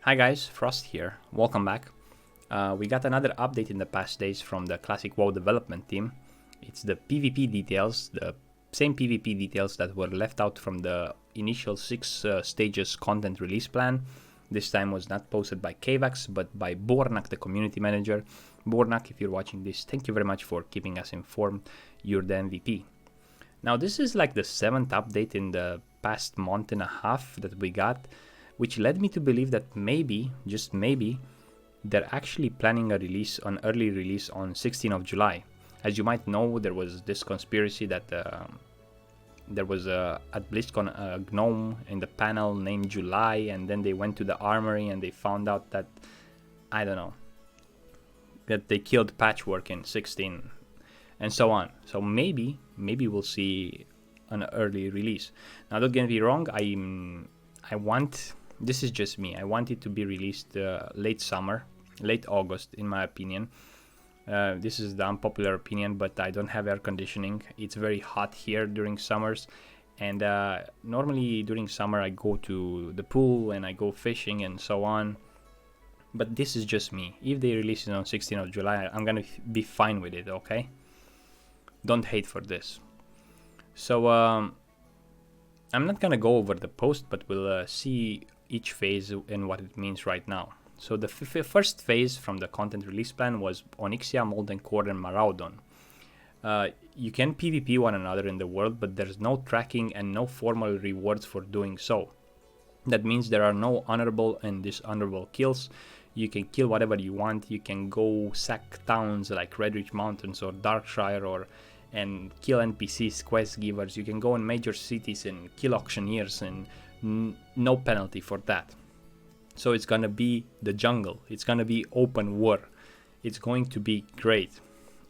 Hi guys, Frost here. Welcome back. We got another update in the past days from the classic WoW development team. It's the PvP details, the same PvP details that were left out from the initial 6 stages content release plan. This time was not posted by Kvax, but by Bornak, the community manager. Bornak, if you're watching this, thank you very much for keeping us informed. You're the MVP. Now this is like the 7th update in the past month and a half that we got, which led me to believe that maybe, just maybe, they're actually planning a release, an early release on 16th of July. As you might know, there was this conspiracy that there was at BlizzCon a gnome in the panel named July, and then they went to the armory and they found out that, I don't know, that they killed Patchwork in 16 and so on. So maybe we'll see an early release. Now don't get me wrong, this is just me. I want it to be released late summer, late August, in my opinion. This is the unpopular opinion, but I don't have air conditioning. It's very hot here during summers, and normally during summer I go to the pool and I go fishing and so on. But this is just me. If they release it on 16th of July, I'm gonna be fine with it, okay? Don't hate for this. So I'm not gonna go over the post, but we'll see each phase and what it means right now. So the first phase from the content release plan was Onyxia, Molten Core, and Maraudon. You can PvP one another in the world, but there's no tracking and no formal rewards for doing so. That means there are no honorable and dishonorable kills. You can kill whatever you want. You can go sack towns like Redrich Mountains or Darkshire and kill NPCs, quest givers. You can go in major cities and kill auctioneers, and no penalty for that. So it's gonna be the jungle. It's gonna be open war. It's going to be great.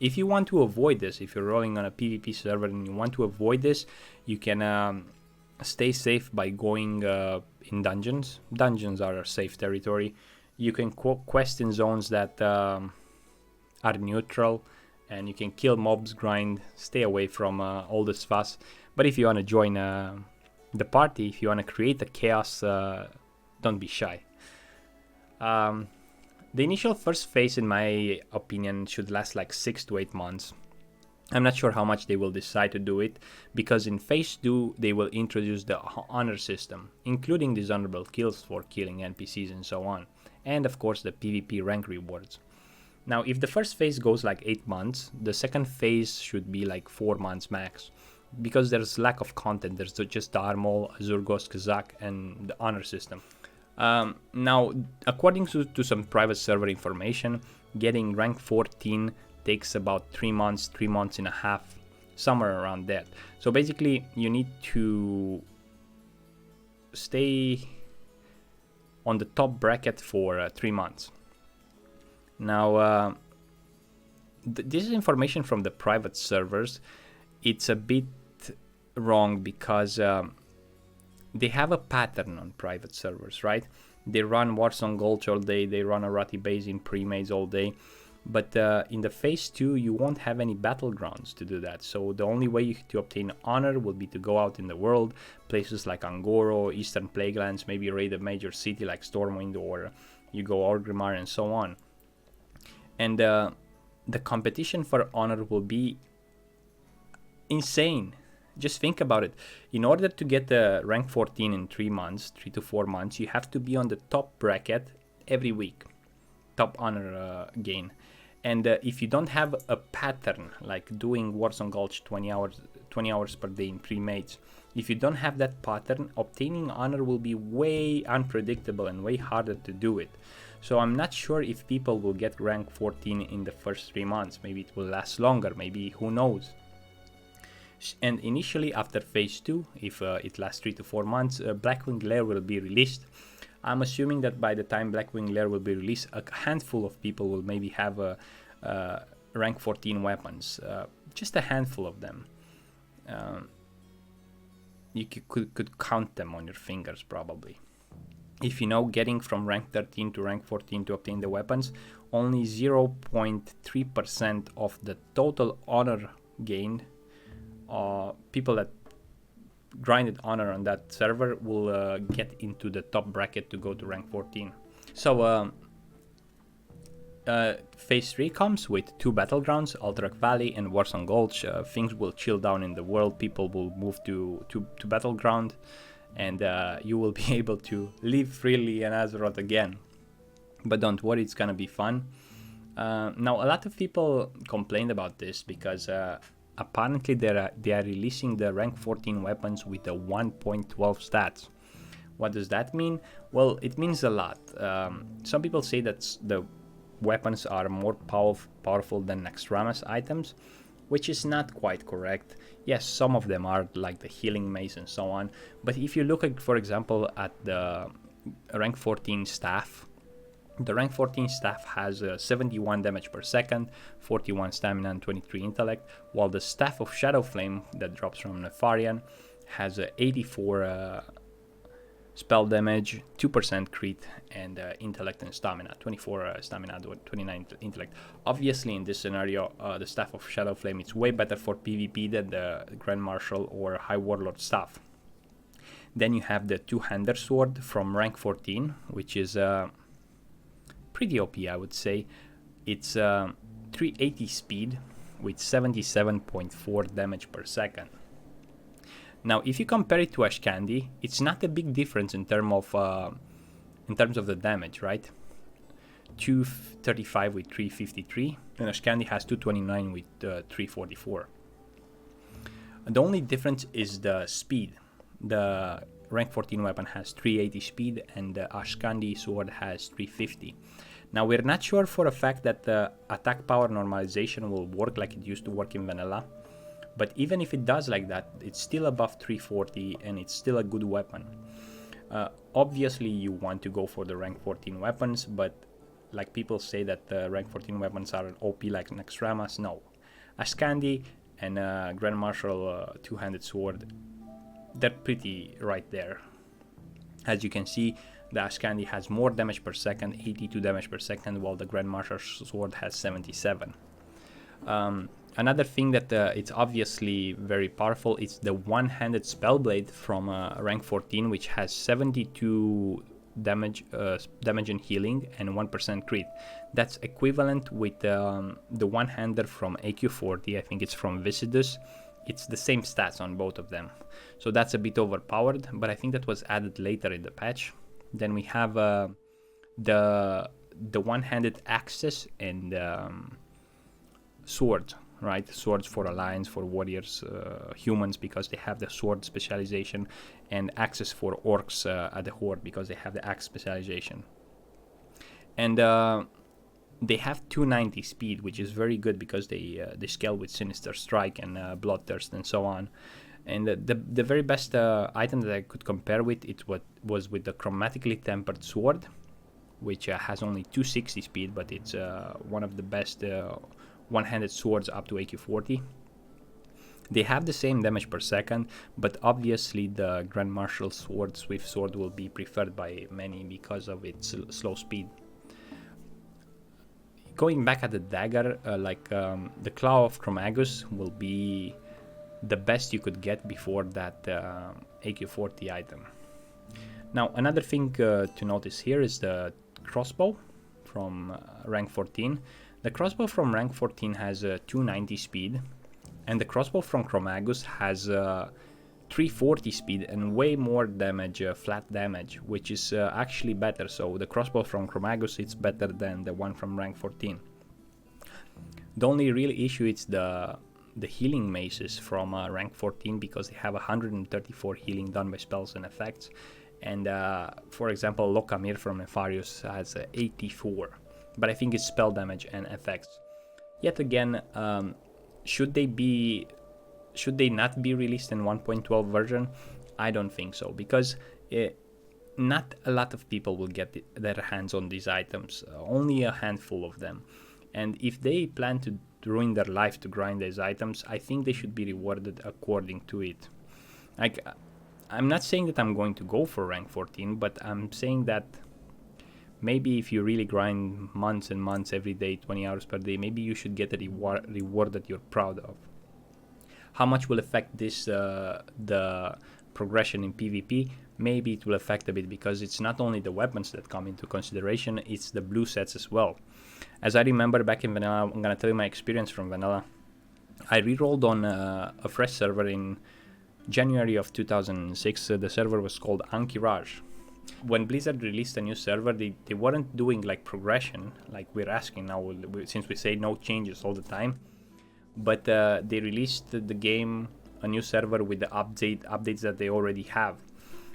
If you want to avoid this, if you're rolling on a PvP server and you want to avoid this, you can stay safe by going in dungeons. Dungeons are a safe territory. You can quest in zones that are neutral, and you can kill mobs, grind, stay away from all this fuss. But if you want to join the party, if you want to create a chaos, don't be shy. The initial first phase, in my opinion, should last like 6 to 8 months. I'm not sure how much they will decide to do it, because in phase 2 they will introduce the honor system, including dishonorable kills for killing NPCs and so on, and of course the PvP rank rewards. Now if the first phase goes like 8 months, the second phase should be like 4 months max, because there's lack of content. There's just the Armol, Azurgos, Kazak, and the honor system. Now, according to some private server information, getting rank 14 takes about 3 months and a half, somewhere around that. So basically, you need to stay on the top bracket for 3 months. Now, this is information from the private servers. It's a bit wrong because they have a pattern on private servers, right? They run Warsong Gulch all day, they run Arati Base in pre-mades all day, but in the phase 2 you won't have any battlegrounds to do that. So the only way to obtain honor will be to go out in the world, places like Angoro, Eastern Plaguelands, maybe raid a major city like Stormwind, or you go Orgrimmar and so on. And the competition for honor will be insane. Just think about it. In order to get the rank 14 in 3 to 4 months, you have to be on the top bracket every week, top honor gain. And if you don't have a pattern, like doing Warsong Gulch 20 hours per day in pre-mates, if you don't have that pattern, obtaining honor will be way unpredictable and way harder to do it. So I'm not sure if people will get rank 14 in the first 3 months. Maybe it will last longer, maybe, who knows. And initially after phase 2, if it lasts 3 to 4 months, Blackwing Lair will be released. I'm assuming that by the time Blackwing Lair will be released, a handful of people will maybe have rank 14 weapons. Just a handful of them. You could count them on your fingers probably. If you know, getting from rank 13 to rank 14 to obtain the weapons, only 0.3% of the total honor gained, people that grinded honor on that server will get into the top bracket to go to rank 14. So Phase 3 comes with 2 battlegrounds, Alterac Valley and Warsong Gulch. Things will chill down in the world, people will move to battleground, and you will be able to live freely in Azeroth again. But don't worry, it's gonna be fun. Now, a lot of people complained about this because apparently they are releasing the rank 14 weapons with the 1.12 stats. What does that mean? Well, it means a lot. Some people say that the weapons are more powerful than Naxxramas items, which is not quite correct. Yes, some of them are, like the healing mace and so on, but if you look at, for example, at the rank 14 staff, the rank 14 staff has 71 damage per second, 41 stamina and 23 intellect, while the staff of Shadow Flame that drops from Nefarian has 84 spell damage, 2% crit, and intellect and stamina, 24 stamina, 29 intellect. Obviously, in this scenario, the staff of Shadow Flame is way better for PvP than the Grand Marshal or High Warlord staff. Then you have the two-hander sword from rank 14, which is pretty OP, I would say. It's 380 speed with 77.4 damage per second. Now, if you compare it to Ashcandy, it's not a big difference in terms of the damage, right? 235 with 353, and Ashcandy has 229 with 344. The only difference is the speed. The rank 14 weapon has 380 speed, and the Ashcandy sword has 350. Now, we're not sure for a fact that the attack power normalization will work like it used to work in vanilla. But even if it does like that, it's still above 340 and it's still a good weapon. Obviously, you want to go for the rank 14 weapons, but like people say that the rank 14 weapons are OP like Naxxramas, no. Ashcandy and Grand Marshal two-handed sword, they're pretty right there. As you can see, the Ashcandy has more damage per second, 82 damage per second, while the Grand Marshal sword has 77. Another thing that it's obviously very powerful is the one-handed Spellblade from rank 14, which has 72 damage and healing and 1% crit. That's equivalent with the one-hander from AQ40. I think it's from Viscidus. It's the same stats on both of them. So that's a bit overpowered, but I think that was added later in the patch. Then we have the one-handed axes and sword. Right, swords for alliance, for warriors, humans, because they have the sword specialization, and axes for orcs at the horde because they have the axe specialization. And they have 290 speed, which is very good because they scale with Sinister Strike and Bloodthirst and so on. And the very best item that I could compare with it was with the Chromatically Tempered Sword, which has only 260 speed, but it's one of the best one-handed swords up to AQ40. They have the same damage per second, but obviously the Grand Marshal sword, Swift Sword, will be preferred by many because of its slow speed. Going back at the dagger, the Claw of Chromagus will be the best you could get before that AQ40 item. Now, another thing to notice here is the crossbow from rank 14. The crossbow from rank 14 has 290 speed, and the crossbow from Chromagus has 340 speed and way more damage, flat damage, which is actually better. So the crossbow from Chromagus is better than the one from rank 14. The only real issue is the healing maces from rank 14, because they have 134 healing done by spells and effects. And for example, Lokamir from Nefarius has 84. But I think it's spell damage and effects. Yet again, should they not be released in 1.12 version? I don't think so, because not a lot of people will get their hands on these items. Only a handful of them. And if they plan to ruin their life to grind these items, I think they should be rewarded according to it. Like, I'm not saying that I'm going to go for rank 14, but I'm saying that maybe if you really grind months and months every day, 20 hours per day, maybe you should get a reward that you're proud of. How much will affect this the progression in PvP? maybe it will affect a bit, because it's not only the weapons that come into consideration, it's the blue sets as well. As I remember back in vanilla, I'm gonna tell you my experience from vanilla. I re-rolled on a fresh server in January of 2006. The server was called Ankiraj. When Blizzard released a new server, they weren't doing like progression like we're asking now, since we say no changes all the time. But they released the game, a new server with the updates that they already have.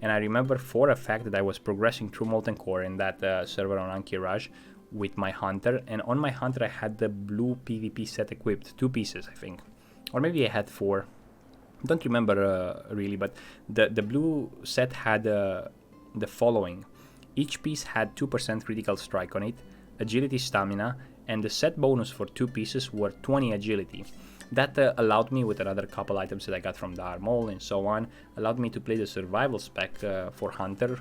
And I remember for a fact that I was progressing through Molten Core in that server on Ankiraj with my hunter, and on my hunter I had the blue PvP set equipped, 2 pieces I think, or maybe I had 4, don't remember really, but the blue set had the following. Each piece had 2% critical strike on it, agility, stamina, and the set bonus for 2 pieces were 20 agility. That allowed me, with another couple items that I got from the Armol and so on, allowed me to play the survival spec for hunter,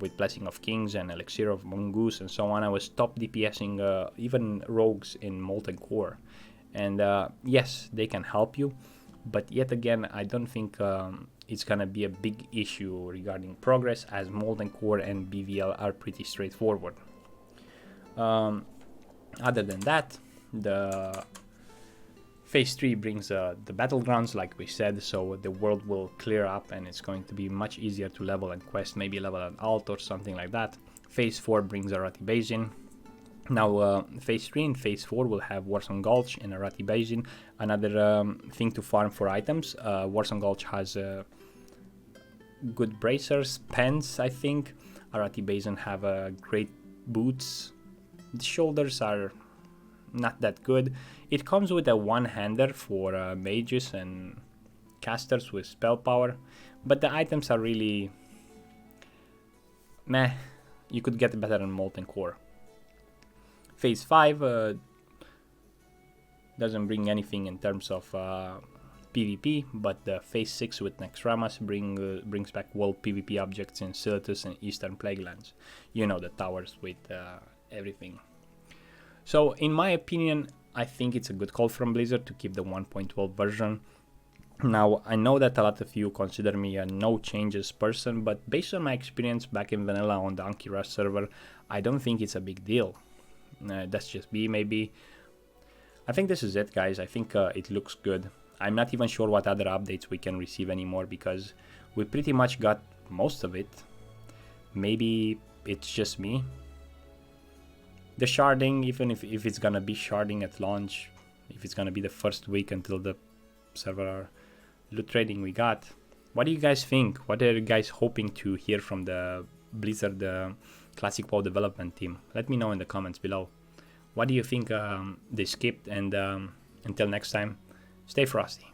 with Blessing of Kings and Elixir of Mongoose and so on. I was top DPSing even rogues in Molten Core. And yes, they can help you, but yet again, I don't think it's gonna be a big issue regarding progress, as Molten Core and BVL are pretty straightforward. Other than that, the Phase 3 brings the battlegrounds, like we said, so the world will clear up and it's going to be much easier to level and quest, maybe level an alt or something like that. Phase 4 brings Arati Basin. Now, Phase 3 and Phase 4 will have Warsong Gulch and Arati Basin. Another thing to farm for items, Warsong Gulch has good bracers, pens, I think. Arati Basin have great boots. The shoulders are not that good. It comes with a one-hander for mages and casters with spell power, but the items are really meh. You could get better in Molten Core. Phase 5 doesn't bring anything in terms of PvP, but the Phase 6 with Nexramas brings back world PvP objects in Silitus and Eastern Plaguelands. You know, the towers with everything. So in my opinion, I think it's a good call from Blizzard to keep the 1.12 version. Now, I know that a lot of you consider me a no changes person, but based on my experience back in vanilla on the Ankiraj server, I don't think it's a big deal. That's just me, maybe. I think this is it, guys. I think it looks good. I'm not even sure what other updates we can receive anymore, because we pretty much got most of it. Maybe it's just me. The sharding, even if it's gonna be sharding at launch, if it's gonna be the first week until the server loot trading we got. What do you guys think? What are you guys hoping to hear from the Blizzard Classic WoW development team? Let me know in the comments below. What do you think they skipped? And until next time, stay frosty.